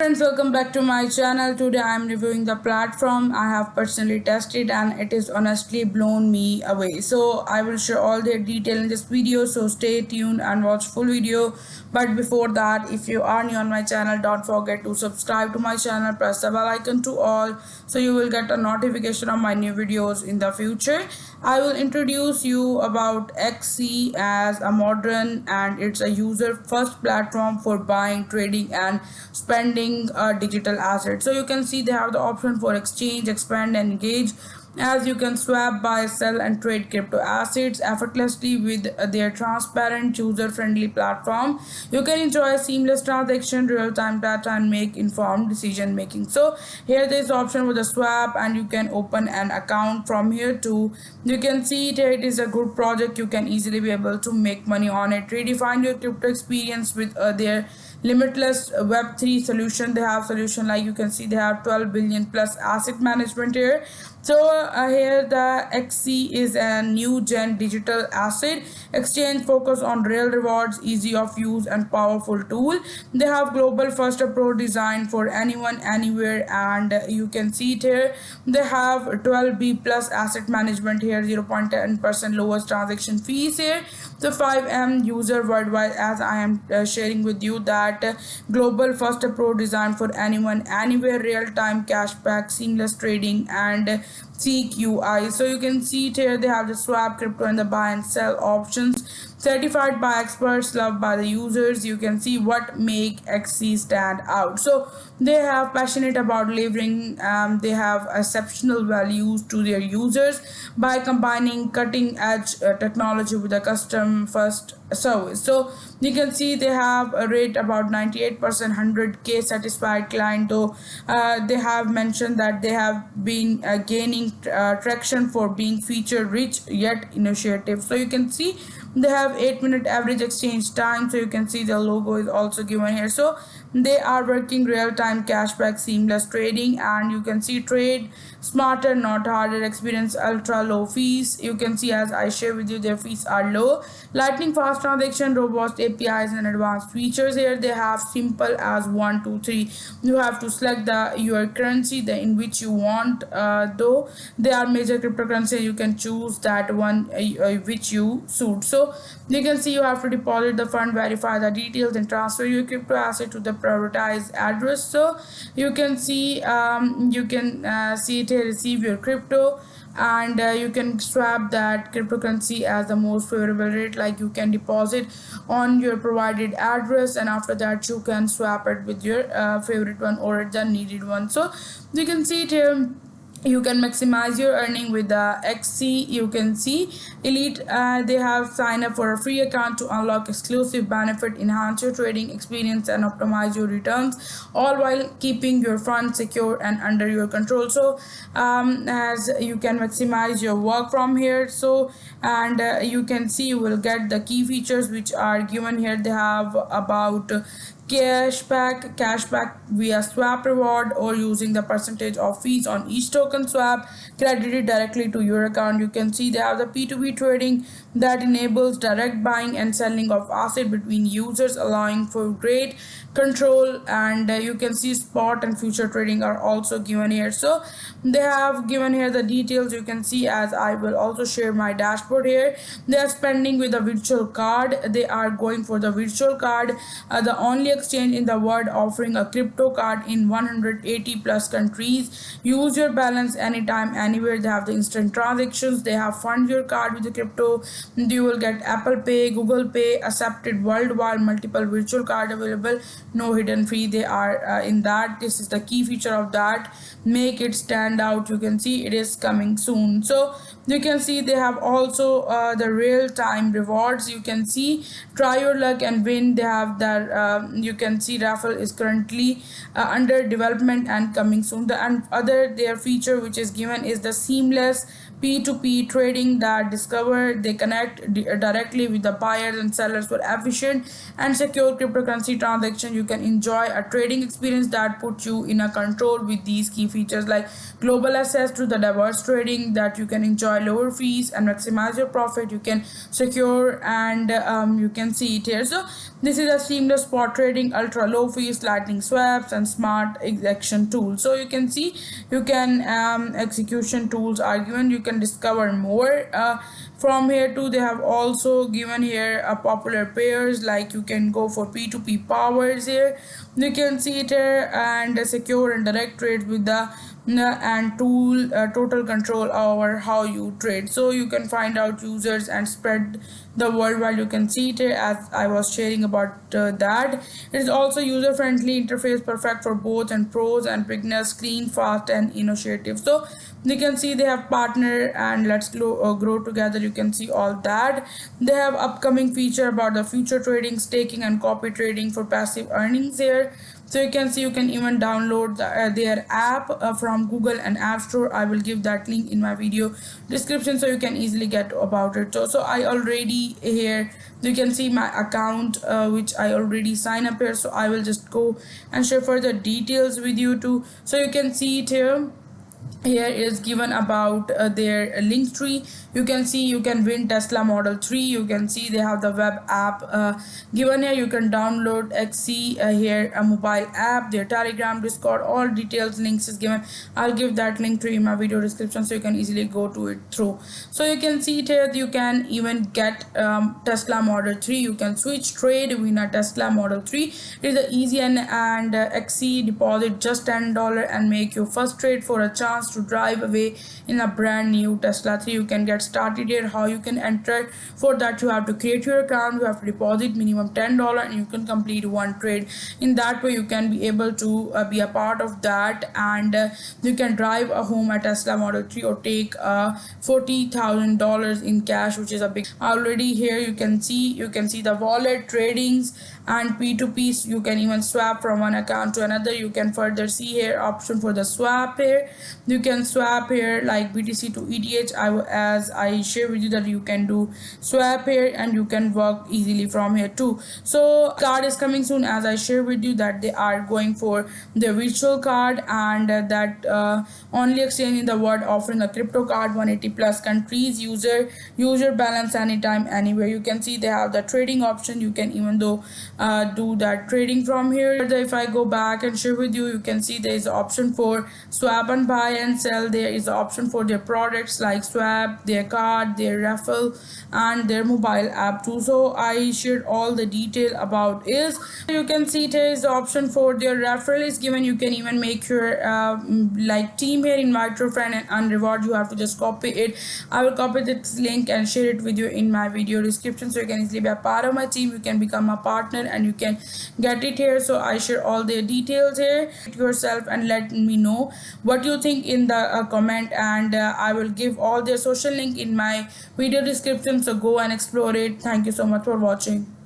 friends, welcome back to my channel. Today I am reviewing the platform I have personally tested and it is honestly blown me away. So I will share all the detail in this video, so stay tuned and watch full video. But before that, if you are new on my channel, don't forget to subscribe to my channel, press the bell icon to all so you will get a notification of my new videos in the future. I will introduce you about XC as a modern and it's a user first platform for buying, trading and spending digital assets. So you can see they have the option for exchange, expand and engage, as you can swap, buy, sell and trade crypto assets effortlessly with their transparent user friendly platform. You can enjoy seamless transaction, real time data and make informed decision making. So here there is option for the swap and you can open an account from here too. You can see it is a good project. You can easily be able to make money on it. Redefine your crypto experience with their limitless web3 solution. They have solution like you can see they have 12 billion plus asset management here. So here the XC is a new gen digital asset exchange focus on real rewards, easy of use and powerful tool. They have global first approach designed for anyone anywhere, and you can see it here. They have 12b plus asset management here, 0.10% lowest transaction fees here. So 5M user worldwide, as I am sharing with you that global first approach designed for anyone anywhere, real time cashback, seamless trading and CQI. So you can see it here. They have the swap, crypto and the buy and sell options, certified by experts, loved by the users. You can see what make XC stand out. So they have passionate about delivering. They have exceptional values to their users by combining cutting edge technology with a custom first service. So you can see they have a rate about 98%, 100k satisfied client. Though they have mentioned that they have been gaining traction for being feature rich yet initiative. So you can see they have 8-minute average exchange time. So you can see the logo is also given here. So they are working real time cashback, seamless trading, and you can see trade smarter not harder, experience ultra low fees. You can see as I share with you their fees are low, lightning fast transaction, robust APIs and advanced features. Here they have simple as 1 2 3. You have to select the your currency the in which you want, though they are major cryptocurrency. You can choose that one which you suit. So you can see you have to deposit the fund, verify the details and transfer your crypto asset to the prioritized address. So you can see you can see it here, receive your crypto, and you can swap that cryptocurrency as the most favorable rate, like you can deposit on your provided address and after that you can swap it with your favorite one or the needed one. So you can see it here. You can maximize your earning with the XC. You can see elite, they have sign up for a free account to unlock exclusive benefit, enhance your trading experience and optimize your returns, all while keeping your funds secure and under your control. So as you can maximize your work from here. So and you can see you will get the key features which are given here. They have about cashback via swap reward or using the percentage of fees on each token swap credited directly to your account. You can see they have the P2P trading that enables direct buying and selling of asset between users, allowing for great control, and you can see spot and future trading are also given here. So they have given here the details. You can see as I will also share my dashboard here. They are spending with a virtual card. They are going for the virtual card, the only exchange in the world offering a crypto card in 180 plus countries. Use your balance anytime anywhere. They have the instant transactions. They have fund your card with the crypto. You will get Apple Pay, Google Pay accepted worldwide, multiple virtual card available, no hidden fee. They are in that. This is the key feature of that, make it stand out. You can see it is coming soon. So you can see they have also the real-time rewards. You can see try your luck and win. They have that you can see raffle is currently under development and coming soon. The and other their feature which is given is the seamless P2P trading that discover they connect directly with the buyers and sellers for efficient and secure cryptocurrency transaction. You can enjoy a trading experience that puts you in a control with these key features like global access to the diverse trading that you can enjoy lower fees and maximize your profit. You can secure and you can see it here. So This is a seamless spot trading, ultra low fees, lightning swaps, and smart execution tools. So you can see, you can execution tools are given. You can discover more from here too. They have also given here popular pairs, like you can go for P2P powers here. You can see it here, and secure and direct trades with the and total control over how you trade. So you can find out users and spread the worldwide. You can see it here, as I was sharing about that. It is also user friendly interface, perfect for both and pros and beginners, clean, fast, and innovative. So you can see they have partner and let's grow together. You can see all that. They have upcoming feature about the future trading, staking, and copy trading for passive earnings here. So you can see, you can even download their app from Google and App Store. I will give that link in my video description so you can easily get about it. So I already here, you can see my account which I already sign up here. So I will just go and share further details with you too. So you can see it here. Here is given about their link tree. You can see you can win Tesla Model 3. You can see they have the web app given here. You can download XC here, a mobile app, their Telegram, Discord, all details, links is given. I'll give that link tree in my video description so you can easily go to it through. So you can see it here, you can even get Tesla Model 3. You can switch trade win a Tesla Model 3. It is a easy and XC deposit just $10 and make your first trade for a chance to drive away in a brand new Tesla 3. You can get started here. How you can enter? For that, you have to create your account. You have to deposit minimum $10 and you can complete one trade. In that way, you can be able to be a part of that, and you can drive a home a Tesla Model 3 or take $40,000 in cash, which is a big. Already here you can see the wallet tradings and P2P. You can even swap from one account to another. You can further see here option for the swap here. You can swap here like BTC to ETH. As I share with you that you can do swap here and you can work easily from here too. So card is coming soon, as I share with you that they are going for the virtual card, and that only exchange in the world offering a crypto card, 180 plus countries, user balance anytime anywhere. You can see they have the trading option. You can even though do that trading from here. If I go back and share with you, you can see there is an option for swap and buy and sell. There is an option for their products like swap, their card, their raffle, and their mobile app too. So I shared all the detail about is. You can see there is the option for their referral is given. You can even make your like team here, invite your friend and reward. You have to just copy it. I will copy this link and share it with you in my video description so you can easily be a part of my team. You can become a partner and you can get it here. So I share all the details here yourself and let me know what you think in the comment, and I will give all their social link in my video description, so go and explore it. Thank you so much for watching.